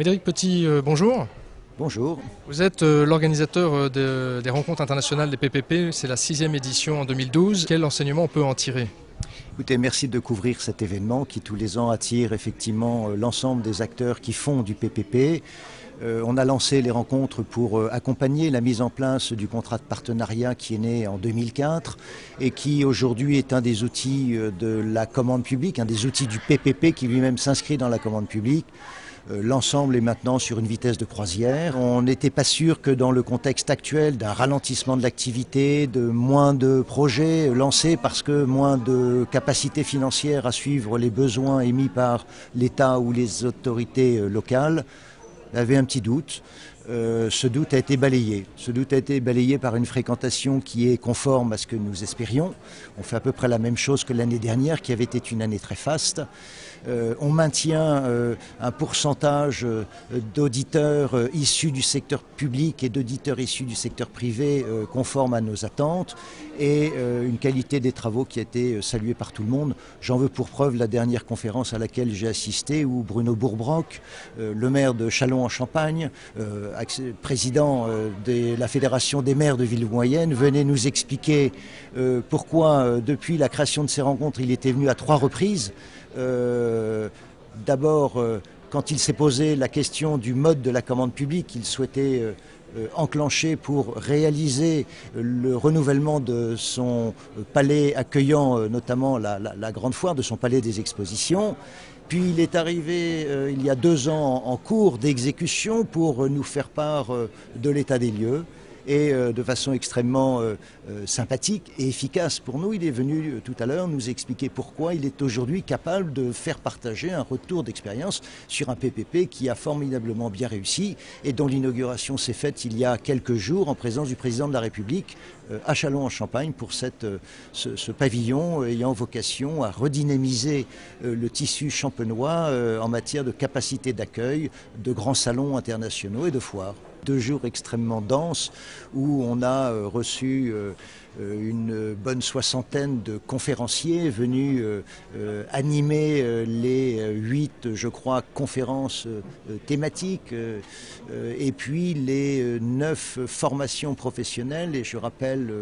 Médéric Petit, bonjour. Bonjour. Vous êtes l'organisateur des rencontres internationales des PPP, c'est la 6e édition en 2012. Quel enseignement on peut en tirer? Écoutez, merci de couvrir cet événement qui tous les ans attire effectivement l'ensemble des acteurs qui font du PPP. On a lancé les rencontres pour accompagner la mise en place du contrat de partenariat qui est né en 2004 et qui aujourd'hui est un des outils de la commande publique, un des outils du PPP qui lui-même s'inscrit dans la commande publique. L'ensemble est maintenant sur une vitesse de croisière. On n'était pas sûr que dans le contexte actuel d'un ralentissement de l'activité, de moins de projets lancés parce que moins de capacité financière à suivre les besoins émis par l'État ou les autorités locales, il y avait un petit doute. Ce doute a été balayé. Ce doute a été balayé par une fréquentation qui est conforme à ce que nous espérions. On fait à peu près la même chose que l'année dernière, qui avait été une année très faste. On maintient un pourcentage d'auditeurs issus du secteur public et d'auditeurs issus du secteur privé conforme à nos attentes et une qualité des travaux qui a été saluée par tout le monde. J'en veux pour preuve la dernière conférence à laquelle j'ai assisté où Bruno Bourbrock, le maire de Châlons-en-Champagne, président de la Fédération des maires de villes moyennes, venait nous expliquer pourquoi depuis la création de ces rencontres il était venu à 3 reprises. D'abord, quand il s'est posé la question du mode de la commande publique qu'il souhaitait enclencher pour réaliser le renouvellement de son palais accueillant notamment la grande foire, de son palais des expositions. Puis il est arrivé il y a 2 ans en cours d'exécution pour nous faire part de l'état des lieux. Et de façon extrêmement sympathique et efficace pour nous, il est venu tout à l'heure nous expliquer pourquoi il est aujourd'hui capable de faire partager un retour d'expérience sur un PPP qui a formidablement bien réussi et dont l'inauguration s'est faite il y a quelques jours en présence du président de la République à Châlons-en-Champagne pour ce pavillon ayant vocation à redynamiser le tissu champenois en matière de capacité d'accueil de grands salons internationaux et de foires. 2 jours extrêmement denses où on a reçu une bonne 60aine de conférenciers venus animer les 8, je crois, conférences thématiques et puis les 9 formations professionnelles. Et je rappelle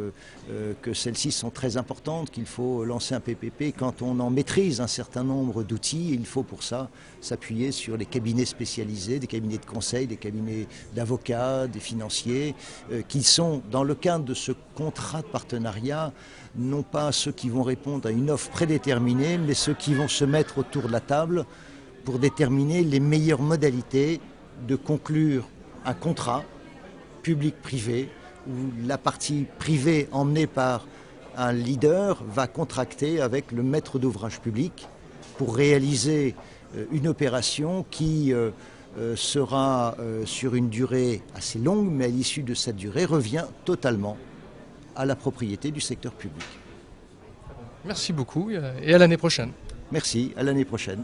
que celles-ci sont très importantes, qu'il faut lancer un PPP quand on en maîtrise un certain nombre d'outils. Il faut pour ça s'appuyer sur les cabinets spécialisés, des cabinets de conseil, des cabinets d'avocats, des financiers, qui sont, dans le cadre de ce contrat de partenariat, non pas ceux qui vont répondre à une offre prédéterminée, mais ceux qui vont se mettre autour de la table pour déterminer les meilleures modalités de conclure un contrat public-privé, où la partie privée emmenée par un leader va contracter avec le maître d'ouvrage public pour réaliser une opération qui sera sur une durée assez longue, mais à l'issue de cette durée revient totalement à la propriété du secteur public. Merci beaucoup et à l'année prochaine. Merci, à l'année prochaine.